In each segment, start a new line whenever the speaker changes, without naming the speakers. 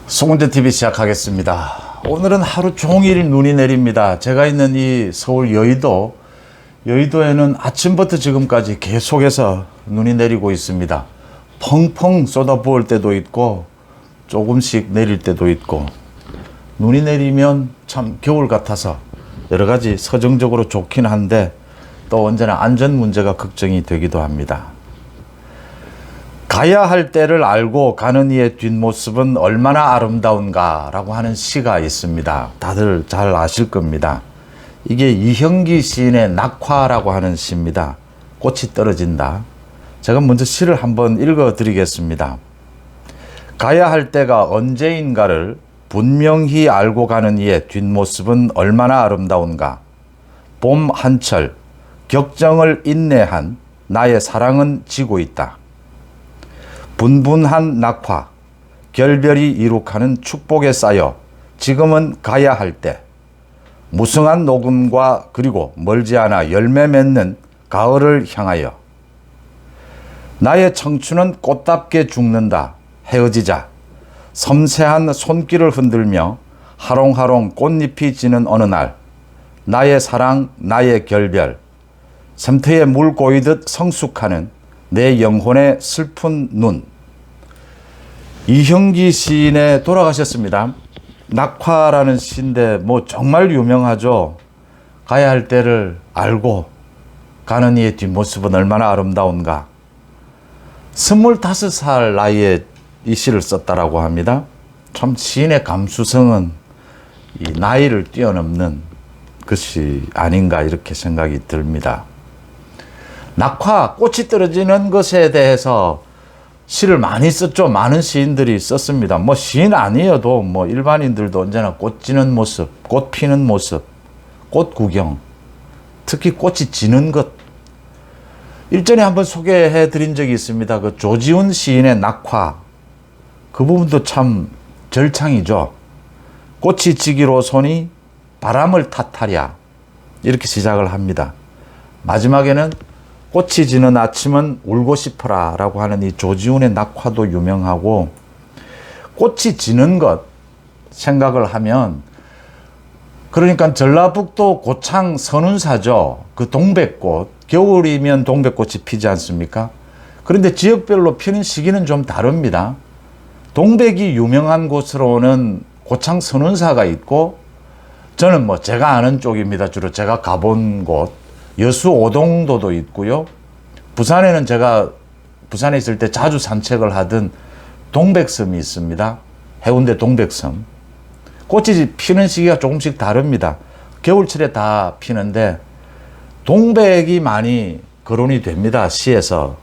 송은재TV 시작하겠습니다. 오늘은 하루 종일 눈이 내립니다. 제가 있는 이 서울 여의도에는 아침부터 지금까지 계속해서 눈이 내리고 있습니다. 펑펑 쏟아부을 때도 있고 조금씩 내릴 때도 있고, 눈이 내리면 참 겨울 같아서 여러 가지 서정적으로 좋긴 한데 또 언제나 안전 문제가 걱정이 되기도 합니다. 가야 할 때를 알고 가는 이의 뒷모습은 얼마나 아름다운가 라고 하는 시가 있습니다. 다들 잘 아실 겁니다. 이게 이형기 시인의 낙화라고 하는 시입니다. 꽃이 떨어진다. 제가 먼저 시를 한번 읽어 드리겠습니다. 가야 할 때가 언제인가를 분명히 알고 가는 이의 뒷모습은 얼마나 아름다운가. 봄 한철 격정을 인내한 나의 사랑은 지고 있다. 분분한 낙화, 결별이 이룩하는 축복에 쌓여 지금은 가야 할 때, 무성한 녹음과 그리고 멀지 않아 열매 맺는 가을을 향하여 나의 청춘은 꽃답게 죽는다. 헤어지자. 섬세한 손길을 흔들며 하롱하롱 꽃잎이 지는 어느 날, 나의 사랑, 나의 결별, 샘터에 물 고이듯 성숙하는 내 영혼의 슬픈 눈. 이형기 시인의 돌아가셨습니다. 낙화라는 시인데 정말 유명하죠. 가야 할 때를 알고 가는 이의 뒷모습은 얼마나 아름다운가. 25살 나이에 이 시를 썼다라고 합니다. 참 시인의 감수성은 이 나이를 뛰어넘는 것이 아닌가 이렇게 생각이 듭니다. 낙화, 꽃이 떨어지는 것에 대해서 시를 많이 썼죠. 많은 시인들이 썼습니다. 시인 아니어도 일반인들도 언제나 꽃 지는 모습, 꽃 피는 모습, 꽃 구경, 특히 꽃이 지는 것. 일전에 한번 소개해 드린 적이 있습니다. 그 조지훈 시인의 낙화. 그 부분도 참 절창이죠. 꽃이 지기로 손이 바람을 탓하랴. 이렇게 시작을 합니다. 마지막에는 꽃이 지는 아침은 울고 싶어라 라고 하는 이 조지훈의 낙화도 유명하고, 꽃이 지는 것 생각을 하면, 그러니까 전라북도 고창 선운사죠. 그 동백꽃, 겨울이면 동백꽃이 피지 않습니까? 그런데 지역별로 피는 시기는 좀 다릅니다. 동백이 유명한 곳으로는 고창 선운사가 있고, 저는 제가 아는 쪽입니다. 주로 제가 가본 곳, 여수 오동도도 있고요. 부산에는 제가 부산에 있을 때 자주 산책을 하던 동백섬이 있습니다. 해운대 동백섬. 꽃이 피는 시기가 조금씩 다릅니다. 겨울철에 다 피는데 동백이 많이 거론이 됩니다. 시에서.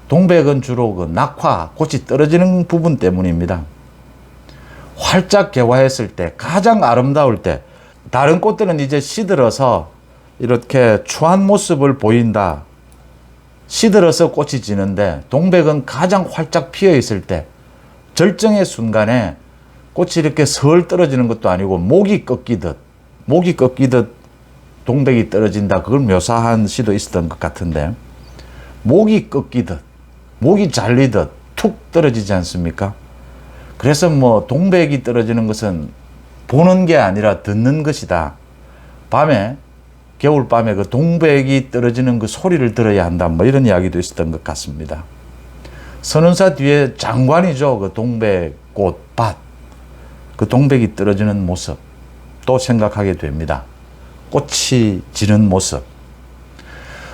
동백은 주로 그 낙화, 꽃이 떨어지는 부분 때문입니다. 활짝 개화했을 때, 가장 아름다울 때, 다른 꽃들은 이제 시들어서 이렇게 추한 모습을 보인다. 시들어서 꽃이 지는데 동백은 가장 활짝 피어 있을 때, 절정의 순간에 꽃이 이렇게 서울 떨어지는 것도 아니고 목이 꺾이듯 동백이 떨어진다. 그걸 묘사한 시도 있었던 것 같은데, 목이 꺾이듯, 목이 잘리듯 툭 떨어지지 않습니까? 그래서 동백이 떨어지는 것은 보는 게 아니라 듣는 것이다. 밤에, 겨울밤에 그 동백이 떨어지는 그 소리를 들어야 한다. 이런 이야기도 있었던 것 같습니다. 선운사 뒤에 장관이죠. 그 동백꽃 밭. 그 동백이 떨어지는 모습 또 생각하게 됩니다. 꽃이 지는 모습.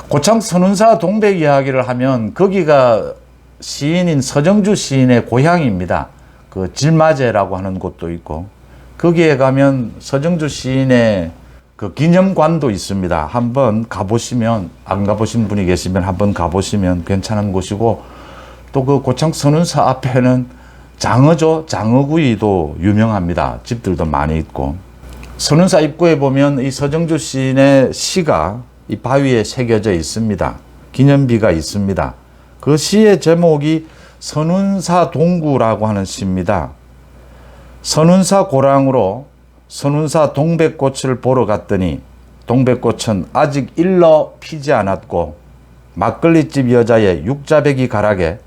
고창 선운사 동백 이야기를 하면 거기가 시인인 서정주 시인의 고향입니다. 그 질마제라고 하는 곳도 있고, 거기에 가면 서정주 시인의 그 기념관도 있습니다. 한번 가보시면, 안 가보신 분이 계시면 한번 가보시면 괜찮은 곳이고, 또 그 고창 선운사 앞에는 장어죠. 장어구이도 유명합니다. 집들도 많이 있고. 선운사 입구에 보면 이 서정주 시인의 시가 이 바위에 새겨져 있습니다. 기념비가 있습니다. 그 시의 제목이 선운사 동구라고 하는 시입니다. 선운사 고랑으로 선운사 동백꽃을 보러 갔더니 동백꽃은 아직 일러 피지 않았고, 막걸리집 여자의 육자배기 가락에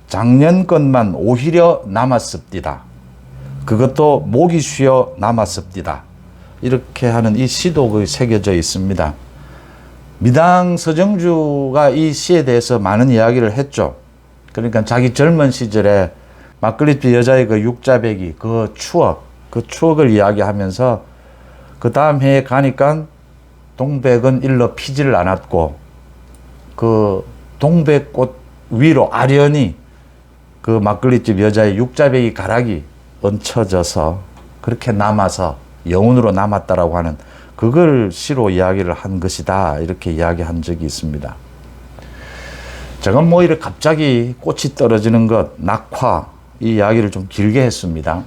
작년 것만 오히려 남았습니다. 그것도 목이 쉬어 남았습니다. 이렇게 하는 이 시도 새겨져 있습니다. 미당 서정주가 이 시에 대해서 많은 이야기를 했죠. 그러니까 자기 젊은 시절에 막걸리집 여자의 그 육자배기, 그 추억을 이야기하면서 그 다음 해에 가니까 동백은 일러 피지를 않았고 그 동백꽃 위로 아련히 그 막걸리집 여자의 육자배기 가락이 얹혀져서 그렇게 남아서 영혼으로 남았다라고 하는 그걸 시로 이야기를 한 것이다. 이렇게 이야기한 적이 있습니다. 제가 뭐 이렇게 갑자기 꽃이 떨어지는 것, 낙화, 이 이야기를 좀 길게 했습니다.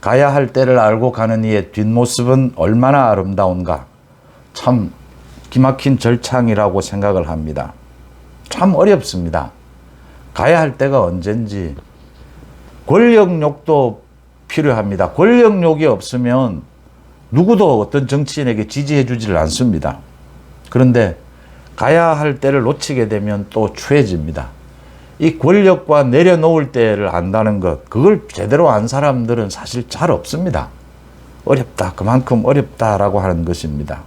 가야 할 때를 알고 가는 이의 뒷모습은 얼마나 아름다운가. 참 기막힌 절창이라고 생각을 합니다. 참 어렵습니다. 가야 할 때가 언젠지. 권력욕도 필요합니다. 권력욕이 없으면 누구도 어떤 정치인에게 지지해 주지를 않습니다. 그런데 가야 할 때를 놓치게 되면 또 추해집니다. 이 권력과 내려놓을 때를 안다는 것, 그걸 제대로 안 사람들은 사실 잘 없습니다. 어렵다, 그만큼 어렵다라고 하는 것입니다.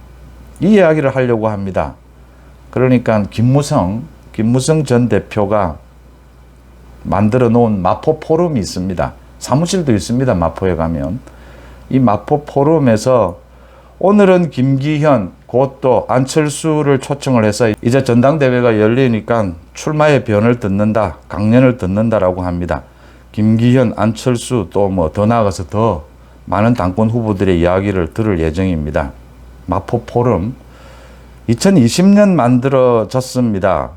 이 이야기를 하려고 합니다. 그러니까 김무성 전 대표가 만들어 놓은 마포 포럼이 있습니다. 사무실도 있습니다. 마포에 가면. 이 마포 포럼에서 오늘은 김기현, 곧 또 안철수를 초청을 해서 이제 전당대회가 열리니까 출마의 변을 듣는다, 강연을 듣는다라고 합니다. 김기현, 안철수 또 뭐 더 나아가서 더 많은 당권 후보들의 이야기를 들을 예정입니다. 마포 포럼 2020년 만들어졌습니다.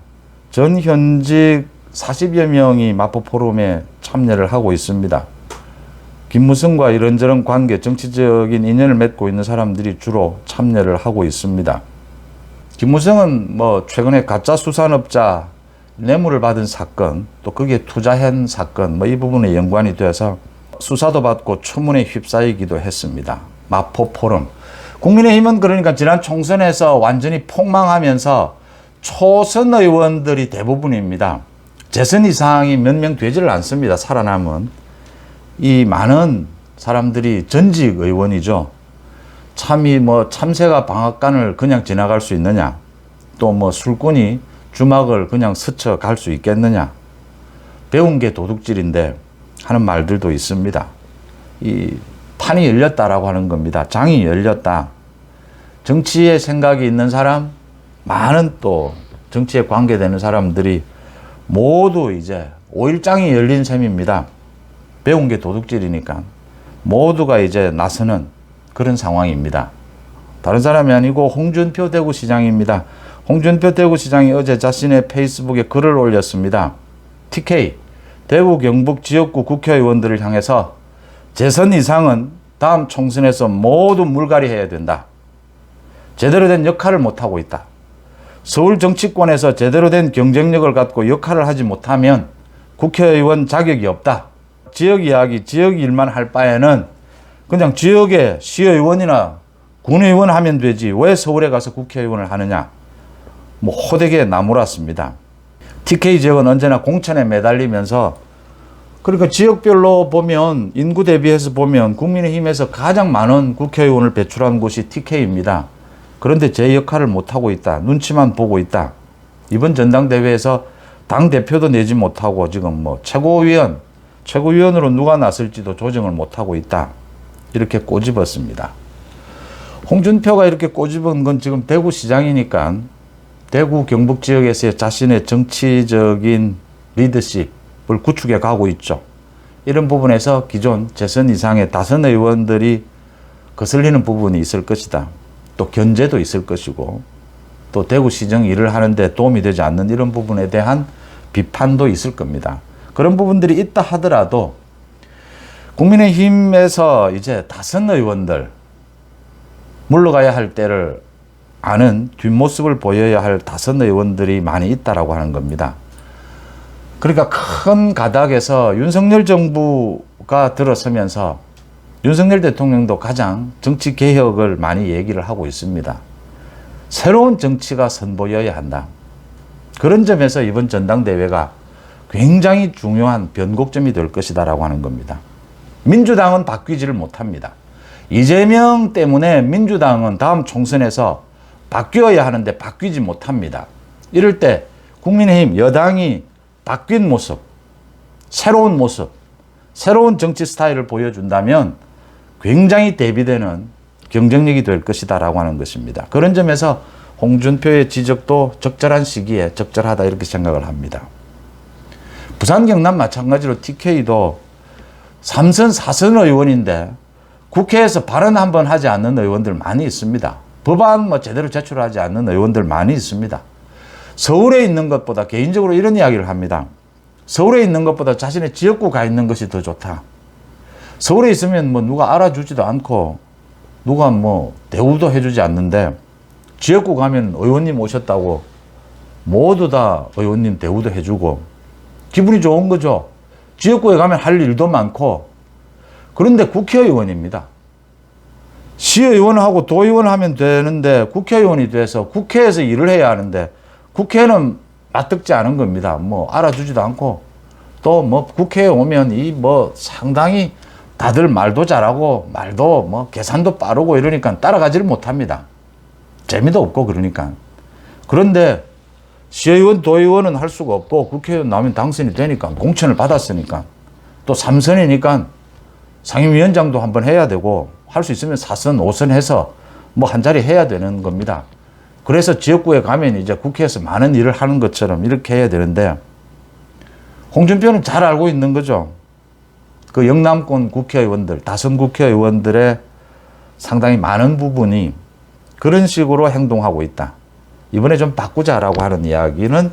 전현직 40여 명이 마포 포럼에 참여를 하고 있습니다. 김무성과 이런저런 관계, 정치적인 인연을 맺고 있는 사람들이 주로 참여를 하고 있습니다. 김무성은 뭐 최근에 가짜 수산업자 뇌물을 받은 사건, 또 거기에 투자한 사건, 뭐 이 부분에 연관이 돼서 수사도 받고 추문에 휩싸이기도 했습니다. 마포 포럼. 국민의힘은 그러니까 지난 총선에서 완전히 폭망하면서 초선 의원들이 대부분입니다. 재선 이상이 몇 명 되지를 않습니다. 살아남은. 이 많은 사람들이 전직 의원이죠. 참이 뭐 참새가 방앗간을 그냥 지나갈 수 있느냐. 또 뭐 술꾼이 주막을 그냥 스쳐갈 수 있겠느냐. 배운 게 도둑질인데 하는 말들도 있습니다. 이 판이 열렸다라고 하는 겁니다. 장이 열렸다. 정치에 생각이 있는 사람, 많은 또 정치에 관계되는 사람들이 모두 이제 5일장이 열린 셈입니다. 배운 게 도둑질이니까 모두가 이제 나서는 그런 상황입니다. 다른 사람이 아니고 홍준표 대구시장입니다. 홍준표 대구시장이 어제 자신의 페이스북에 글을 올렸습니다. TK, 대구 경북 지역구 국회의원들을 향해서 재선 이상은 다음 총선에서 모두 물갈이 해야 된다. 제대로 된 역할을 못하고 있다. 서울 정치권에서 제대로 된 경쟁력을 갖고 역할을 하지 못하면 국회의원 자격이 없다. 지역 이야기, 지역 일만 할 바에는 그냥 지역의 시의원이나 군의원 하면 되지 왜 서울에 가서 국회의원을 하느냐. 뭐 호되게 나무랐습니다. TK 지역은 언제나 공천에 매달리면서 그러니까 지역별로 보면 인구 대비해서 보면 국민의힘에서 가장 많은 국회의원을 배출한 곳이 TK입니다. 그런데 제 역할을 못하고 있다. 눈치만 보고 있다. 이번 전당대회에서 당대표도 내지 못하고 지금 뭐 최고위원으로 누가 나설지도 조정을 못하고 있다. 이렇게 꼬집었습니다. 홍준표가 이렇게 꼬집은 건 지금 대구시장이니까 대구 경북 지역에서의 자신의 정치적인 리더십을 구축해 가고 있죠. 이런 부분에서 기존 재선 이상의 다선 의원들이 거슬리는 부분이 있을 것이다. 또 견제도 있을 것이고 또 대구시정 일을 하는데 도움이 되지 않는 이런 부분에 대한 비판도 있을 겁니다. 그런 부분들이 있다 하더라도 국민의힘에서 이제 다선 의원들 물러가야 할 때를 아는 뒷모습을 보여야 할 다선 의원들이 많이 있다라고 하는 겁니다. 그러니까 큰 가닥에서 윤석열 정부가 들어서면서 윤석열 대통령도 가장 정치 개혁을 많이 얘기를 하고 있습니다. 새로운 정치가 선보여야 한다. 그런 점에서 이번 전당대회가 굉장히 중요한 변곡점이 될 것이다라고 하는 겁니다. 민주당은 바뀌지를 못합니다. 이재명 때문에 민주당은 다음 총선에서 바뀌어야 하는데 바뀌지 못합니다. 이럴 때 국민의힘 여당이 바뀐 모습, 새로운 모습, 새로운 정치 스타일을 보여준다면 굉장히 대비되는 경쟁력이 될 것이다라고 하는 것입니다. 그런 점에서 홍준표의 지적도 적절한 시기에 적절하다 이렇게 생각을 합니다. 부산 경남 마찬가지로 TK도 3선 4선 의원인데 국회에서 발언 한번 하지 않는 의원들 많이 있습니다. 법안 뭐 제대로 제출하지 않는 의원들 많이 있습니다. 서울에 있는 것보다 개인적으로 이런 이야기를 합니다. 서울에 있는 것보다 자신의 지역구 가 있는 것이 더 좋다. 서울에 있으면 뭐 누가 알아주지도 않고 누가 뭐 대우도 해주지 않는데 지역구 가면 의원님 오셨다고 모두 다 의원님 대우도 해주고 기분이 좋은 거죠. 지역구에 가면 할 일도 많고. 그런데 국회의원입니다. 시의원하고 도의원 하면 되는데 국회의원이 돼서 국회에서 일을 해야 하는데 국회는 납득지 않은 겁니다. 뭐 알아주지도 않고 또 뭐 국회에 오면 이 뭐 상당히 다들 말도 잘하고 말도 뭐 계산도 빠르고 이러니까 따라가지를 못합니다. 재미도 없고 그러니까. 그런데 시의원, 도의원은 할 수가 없고 국회의원 나오면 당선이 되니까 공천을 받았으니까 또 3선이니까 상임위원장도 한번 해야 되고 할 수 있으면 4선, 5선 해서 뭐 한 자리 해야 되는 겁니다. 그래서 지역구에 가면 이제 국회에서 많은 일을 하는 것처럼 이렇게 해야 되는데 홍준표는 잘 알고 있는 거죠. 그 영남권 국회의원들, 다선 국회의원들의 상당히 많은 부분이 그런 식으로 행동하고 있다. 이번에 좀 바꾸자라고 하는 이야기는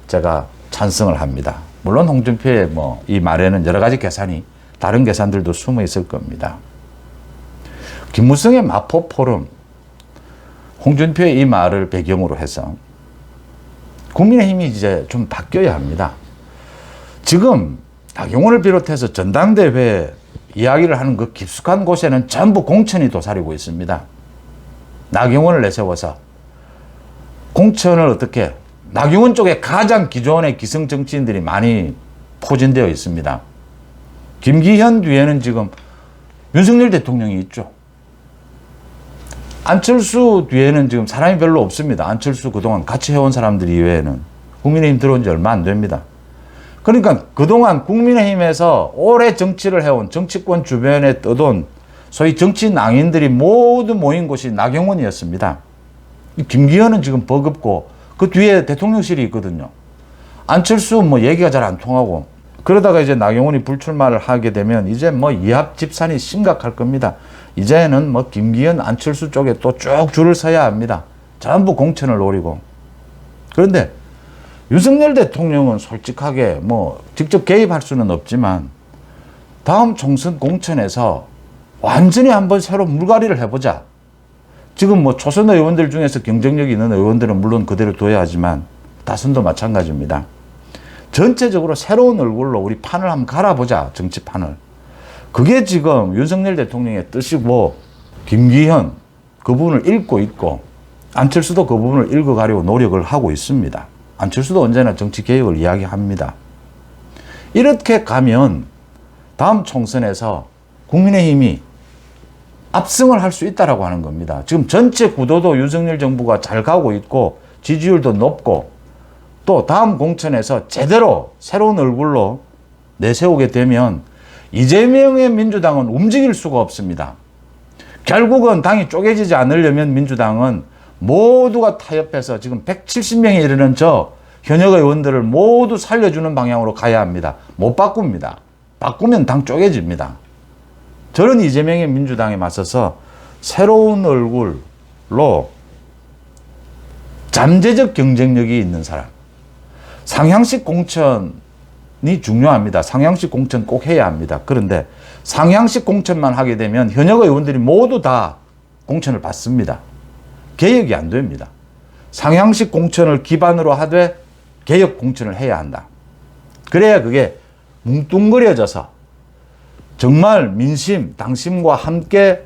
제가 찬성을 합니다. 물론 홍준표의 뭐 이 말에는 여러 가지 계산이 다른 계산들도 숨어 있을 겁니다. 김무성의 마포 포럼, 홍준표의 이 말을 배경으로 해서 국민의힘이 이제 좀 바뀌어야 합니다. 지금 나경원을 비롯해서 전당대회 이야기를 하는 그 깊숙한 곳에는 전부 공천이 도사리고 있습니다. 나경원을 내세워서 공천을 어떻게, 나경원 쪽에 가장 기존의 기성 정치인들이 많이 포진되어 있습니다. 김기현 뒤에는 지금 윤석열 대통령이 있죠. 안철수 뒤에는 지금 사람이 별로 없습니다. 안철수 그동안 같이 해온 사람들 이외에는. 국민의힘 들어온 지 얼마 안 됩니다. 그러니까 그동안 국민의힘에서 오래 정치를 해온 정치권 주변에 떠돈 소위 정치 낭인들이 모두 모인 곳이 나경원이었습니다. 김기현은 지금 버겁고 그 뒤에 대통령실이 있거든요. 안철수 뭐 얘기가 잘 안 통하고 그러다가 이제 나경원이 불출마를 하게 되면 이제 뭐 이합 집산이 심각할 겁니다. 이제는 뭐 김기현, 안철수 쪽에 또 쭉 줄을 서야 합니다. 전부 공천을 노리고. 그런데 윤석열 대통령은 솔직하게 뭐 직접 개입할 수는 없지만 다음 총선 공천에서 완전히 한번 새로 물갈이를 해보자. 지금 뭐 초선 의원들 중에서 경쟁력 있는 의원들은 물론 그대로 둬야 하지만 다선도 마찬가지입니다. 전체적으로 새로운 얼굴로 우리 판을 한번 갈아보자. 정치판을. 그게 지금 윤석열 대통령의 뜻이고 김기현 그 부분을 읽고 있고 안철수도 그 부분을 읽어가려고 노력을 하고 있습니다. 안철수도 언제나 정치개혁을 이야기합니다. 이렇게 가면 다음 총선에서 국민의힘이 압승을 할 수 있다라고 하는 겁니다. 지금 전체 구도도 윤석열 정부가 잘 가고 있고 지지율도 높고 또 다음 공천에서 제대로 새로운 얼굴로 내세우게 되면 이재명의 민주당은 움직일 수가 없습니다. 결국은 당이 쪼개지지 않으려면 민주당은 모두가 타협해서 지금 170명에 이르는 저 현역 의원들을 모두 살려주는 방향으로 가야 합니다. 못 바꿉니다. 바꾸면 당 쪼개집니다. 저는 이재명의 민주당에 맞서서 새로운 얼굴로 잠재적 경쟁력이 있는 사람. 상향식 공천이 중요합니다. 상향식 공천 꼭 해야 합니다. 그런데 상향식 공천만 하게 되면 현역 의원들이 모두 다 공천을 받습니다. 개혁이 안 됩니다. 상향식 공천을 기반으로 하되 개혁 공천을 해야 한다. 그래야 그게 뭉뚱그려져서 정말 민심, 당심과 함께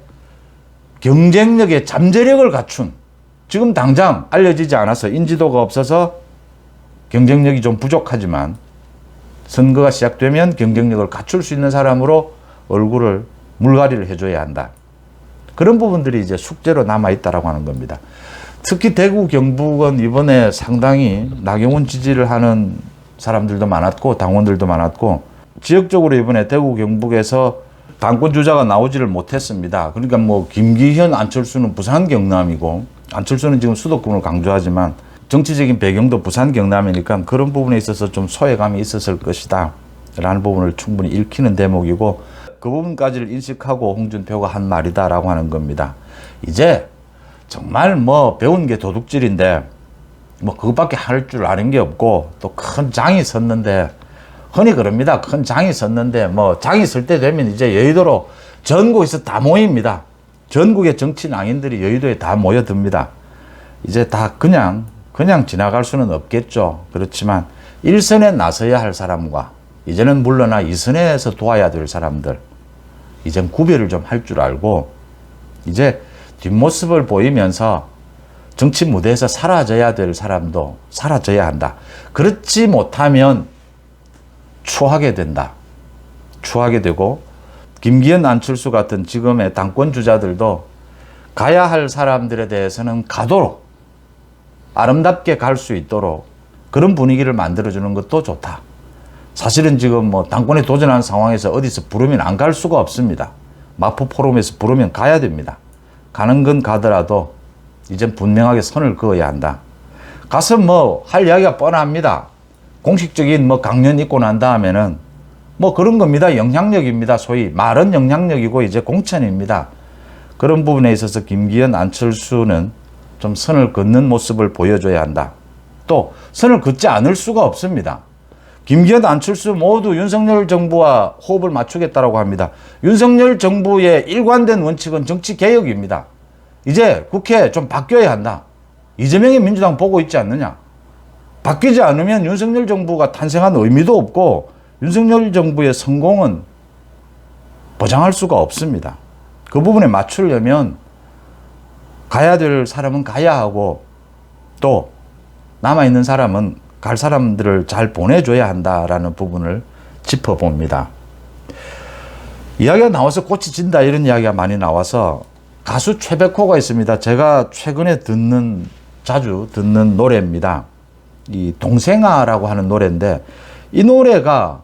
경쟁력의 잠재력을 갖춘, 지금 당장 알려지지 않아서 인지도가 없어서 경쟁력이 좀 부족하지만 선거가 시작되면 경쟁력을 갖출 수 있는 사람으로 얼굴을 물갈이를 해줘야 한다. 그런 부분들이 이제 숙제로 남아있다라고 하는 겁니다. 특히 대구 경북은 이번에 상당히 나경원 지지를 하는 사람들도 많았고 당원들도 많았고 지역적으로 이번에 대구 경북에서 당권 주자가 나오지를 못했습니다. 그러니까 뭐 김기현, 안철수는 부산 경남이고 안철수는 지금 수도권을 강조하지만 정치적인 배경도 부산 경남이니까 그런 부분에 있어서 좀 소외감이 있었을 것이다 라는 부분을 충분히 읽히는 대목이고 그 부분까지를 인식하고 홍준표가 한 말이다라고 하는 겁니다. 이제 정말 뭐 배운 게 도둑질인데 뭐 그것밖에 할 줄 아는 게 없고 또 큰 장이 섰는데 흔히 그럽니다. 큰 장이 섰는데 뭐 장이 설 때 되면 이제 여의도로 전국에서 다 모입니다. 전국의 정치 낭인들이 여의도에 다 모여듭니다. 이제 다 그냥 지나갈 수는 없겠죠. 그렇지만 1선에 나서야 할 사람과 이제는 물러나 2선에서 도와야 될 사람들 이젠 구별을 좀 할 줄 알고 이제 뒷모습을 보이면서 정치 무대에서 사라져야 될 사람도 사라져야 한다. 그렇지 못하면 추하게 된다. 추하게 되고 김기현, 안철수 같은 지금의 당권 주자들도 가야 할 사람들에 대해서는 가도록 아름답게 갈 수 있도록 그런 분위기를 만들어주는 것도 좋다. 사실은 지금 뭐 당권에 도전하는 상황에서 어디서 부르면 안 갈 수가 없습니다. 마포 포럼에서 부르면 가야 됩니다. 가는 건 가더라도 이젠 분명하게 선을 그어야 한다. 가서 뭐 할 이야기가 뻔합니다. 공식적인 뭐 강연 있고 난 다음에는 뭐 그런 겁니다. 영향력입니다. 소위 말은 영향력이고 이제 공천입니다. 그런 부분에 있어서 김기현, 안철수는 좀 선을 긋는 모습을 보여줘야 한다. 또 선을 긋지 않을 수가 없습니다. 김기현, 안철수 모두 윤석열 정부와 호흡을 맞추겠다라고 합니다. 윤석열 정부의 일관된 원칙은 정치개혁입니다. 이제 국회 좀 바뀌어야 한다. 이재명의 민주당 보고 있지 않느냐. 바뀌지 않으면 윤석열 정부가 탄생한 의미도 없고 윤석열 정부의 성공은 보장할 수가 없습니다. 그 부분에 맞추려면 가야 될 사람은 가야 하고 또 남아있는 사람은 갈 사람들을 잘 보내줘야 한다라는 부분을 짚어봅니다. 이야기가 나와서 꽃이 진다 이런 이야기가 많이 나와서 가수 최백호가 있습니다. 제가 최근에 자주 듣는 노래입니다. 이 동생아라고 하는 노래인데 이 노래가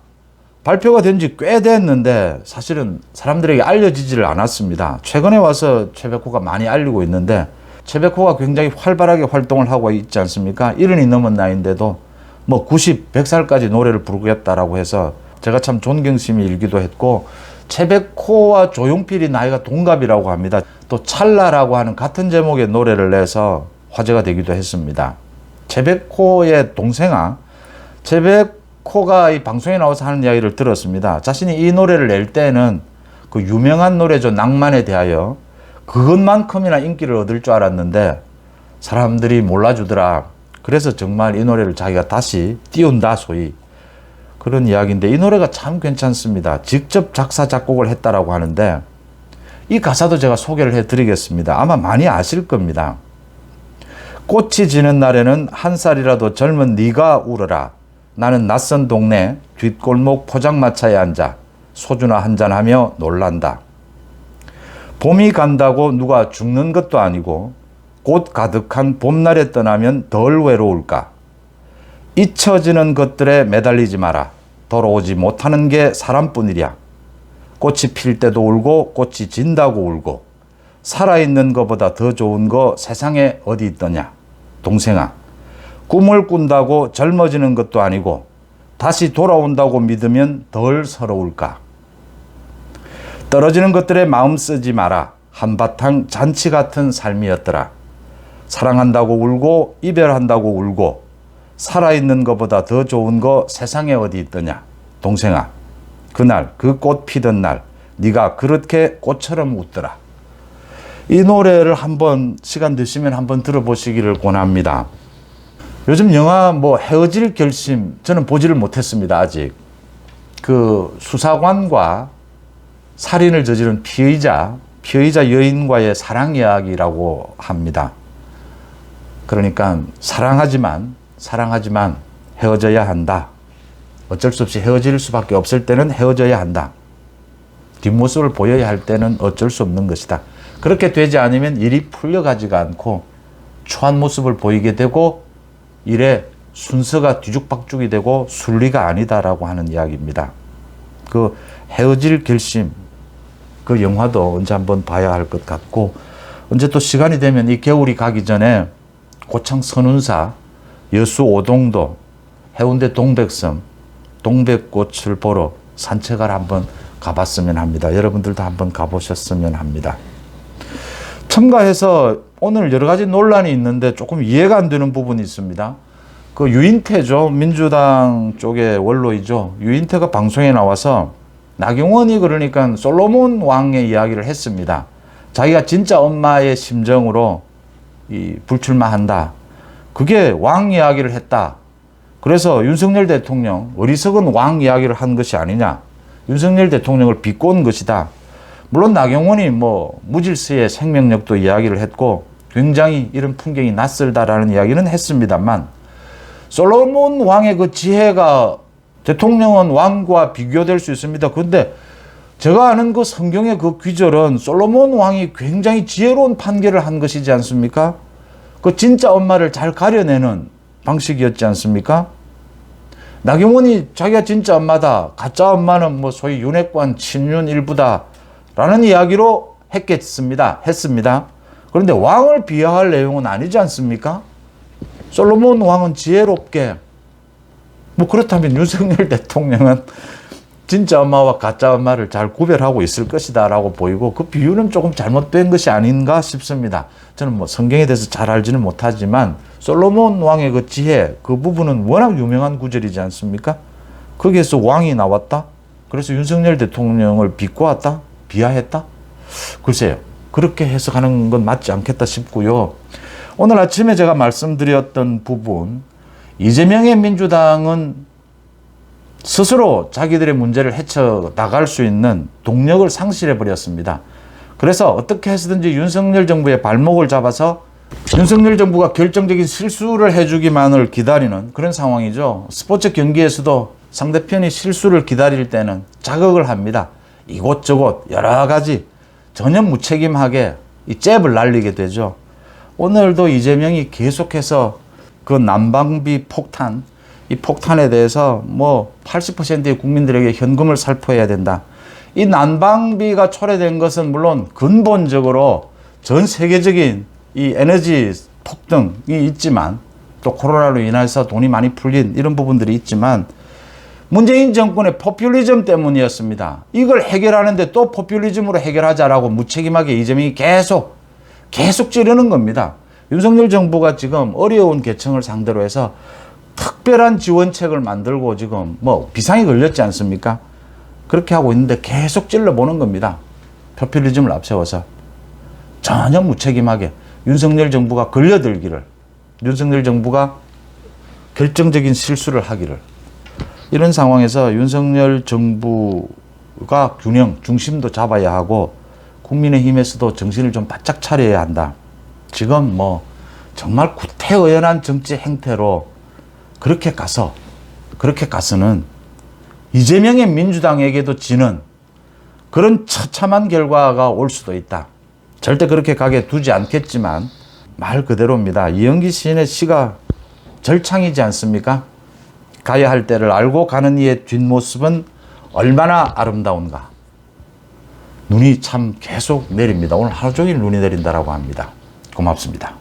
발표가 된 지 꽤 됐는데 사실은 사람들에게 알려지지를 않았습니다. 최근에 와서 최백호가 많이 알리고 있는데 최백호가 굉장히 활발하게 활동을 하고 있지 않습니까? 70이 넘은 나이인데도 뭐 90, 100살까지 노래를 부르겠다라고 해서 제가 참 존경심이 일기도 했고 최백호와 조용필이 나이가 동갑이라고 합니다. 또 찰나라고 하는 같은 제목의 노래를 내서 화제가 되기도 했습니다. 최백호의 동생아, 최백호가 이 방송에 나와서 하는 이야기를 들었습니다. 자신이 이 노래를 낼 때는 그 유명한 노래죠. 낭만에 대하여 그것만큼이나 인기를 얻을 줄 알았는데 사람들이 몰라주더라. 그래서 정말 이 노래를 자기가 다시 띄운다 소위 그런 이야기인데 이 노래가 참 괜찮습니다. 직접 작사 작곡을 했다라고 하는데 이 가사도 제가 소개를 해드리겠습니다. 아마 많이 아실 겁니다. 꽃이 지는 날에는 한 살이라도 젊은 네가 울어라. 나는 낯선 동네 뒷골목 포장마차에 앉아 소주나 한잔하며 놀란다. 봄이 간다고 누가 죽는 것도 아니고 꽃 가득한 봄날에 떠나면 덜 외로울까. 잊혀지는 것들에 매달리지 마라. 돌아오지 못하는 게 사람뿐이랴. 꽃이 필 때도 울고 꽃이 진다고 울고 살아있는 것보다 더 좋은 거 세상에 어디 있더냐. 동생아, 꿈을 꾼다고 젊어지는 것도 아니고 다시 돌아온다고 믿으면 덜 서러울까. 떨어지는 것들에 마음 쓰지 마라. 한바탕 잔치 같은 삶이었더라. 사랑한다고 울고 이별한다고 울고 살아있는 것보다 더 좋은 거 세상에 어디 있더냐. 동생아, 그날 그 꽃 피던 날 네가 그렇게 꽃처럼 웃더라. 이 노래를 한번 시간 되시면 한번 들어보시기를 권합니다. 요즘 영화 뭐 헤어질 결심 저는 보지를 못했습니다. 아직 그 수사관과 살인을 저지른 피의자 여인과의 사랑 이야기라고 합니다. 그러니까 사랑하지만 헤어져야 한다. 어쩔 수 없이 헤어질 수밖에 없을 때는 헤어져야 한다. 뒷모습을 보여야 할 때는 어쩔 수 없는 것이다. 그렇게 되지 않으면 일이 풀려가지가 않고 추한 모습을 보이게 되고 일에 순서가 뒤죽박죽이 되고 순리가 아니다라고 하는 이야기입니다. 그 헤어질 결심, 그 영화도 언제 한번 봐야 할 것 같고, 언제 또 시간이 되면 이 겨울이 가기 전에 고창 선운사, 여수 오동도, 해운대 동백섬, 동백꽃을 보러 산책을 한번 가봤으면 합니다. 여러분들도 한번 가보셨으면 합니다. 첨가해서 오늘 여러 가지 논란이 있는데 조금 이해가 안 되는 부분이 있습니다. 그 유인태죠. 민주당 쪽의 원로이죠. 유인태가 방송에 나와서 나경원이 그러니까 솔로몬 왕의 이야기를 했습니다. 자기가 진짜 엄마의 심정으로 불출마한다. 그게 왕 이야기를 했다. 그래서 윤석열 대통령 어리석은 왕 이야기를 한 것이 아니냐. 윤석열 대통령을 비꼰 것이다. 물론 나경원이 무질서의 생명력도 이야기를 했고 굉장히 이런 풍경이 낯설다라는 이야기는 했습니다만, 솔로몬 왕의 그 지혜가 대통령은 왕과 비교될 수 있습니다. 그런데 제가 아는 그 성경의 그 귀절은 솔로몬 왕이 굉장히 지혜로운 판결을 한 것이지 않습니까? 그 진짜 엄마를 잘 가려내는 방식이었지 않습니까? 나경원이 자기가 진짜 엄마다, 가짜 엄마는 소위 윤핵관 친윤 일부다 라는 이야기로 했습니다. 그런데 왕을 비하할 내용은 아니지 않습니까? 솔로몬 왕은 지혜롭게, 그렇다면 윤석열 대통령은 진짜 엄마와 가짜 엄마를 잘 구별하고 있을 것이다 라고 보이고, 그 비유는 조금 잘못된 것이 아닌가 싶습니다. 저는 성경에 대해서 잘 알지는 못하지만 솔로몬 왕의 그 지혜, 그 부분은 워낙 유명한 구절이지 않습니까? 거기에서 왕이 나왔다? 그래서 윤석열 대통령을 비꼬았다? 비하했다? 글쎄요. 그렇게 해석하는 건 맞지 않겠다 싶고요. 오늘 아침에 제가 말씀드렸던 부분, 이재명의 민주당은 스스로 자기들의 문제를 헤쳐나갈 수 있는 동력을 상실해버렸습니다. 그래서 어떻게 해서든지 윤석열 정부의 발목을 잡아서 윤석열 정부가 결정적인 실수를 해주기만을 기다리는 그런 상황이죠. 스포츠 경기에서도 상대편이 실수를 기다릴 때는 자극을 합니다. 이곳저곳 여러 가지 전혀 무책임하게 이 잽을 날리게 되죠. 오늘도 이재명이 계속해서 그 난방비 폭탄, 이 폭탄에 대해서 80%의 국민들에게 현금을 살포해야 된다. 이 난방비가 초래된 것은 물론 근본적으로 전 세계적인 이 에너지 폭등이 있지만, 또 코로나로 인해서 돈이 많이 풀린 이런 부분들이 있지만, 문재인 정권의 포퓰리즘 때문이었습니다. 이걸 해결하는데 또 포퓰리즘으로 해결하자라고 무책임하게 이재명이 계속 찌르는 겁니다. 윤석열 정부가 지금 어려운 계층을 상대로 해서 특별한 지원책을 만들고 지금 비상이 걸렸지 않습니까? 그렇게 하고 있는데 계속 찔러보는 겁니다. 포퓰리즘을 앞세워서 전혀 무책임하게 윤석열 정부가 걸려들기를, 윤석열 정부가 결정적인 실수를 하기를, 이런 상황에서 윤석열 정부가 균형, 중심도 잡아야 하고 국민의힘에서도 정신을 좀 바짝 차려야 한다. 지금 정말 구태의연한 정치 행태로 그렇게 가서는 이재명의 민주당에게도 지는 그런 처참한 결과가 올 수도 있다. 절대 그렇게 가게 두지 않겠지만 말 그대로입니다. 이영기 시인의 시가 절창이지 않습니까? 가야 할 때를 알고 가는 이의 뒷모습은 얼마나 아름다운가. 눈이 참 계속 내립니다. 오늘 하루 종일 눈이 내린다라고 합니다. 고맙습니다.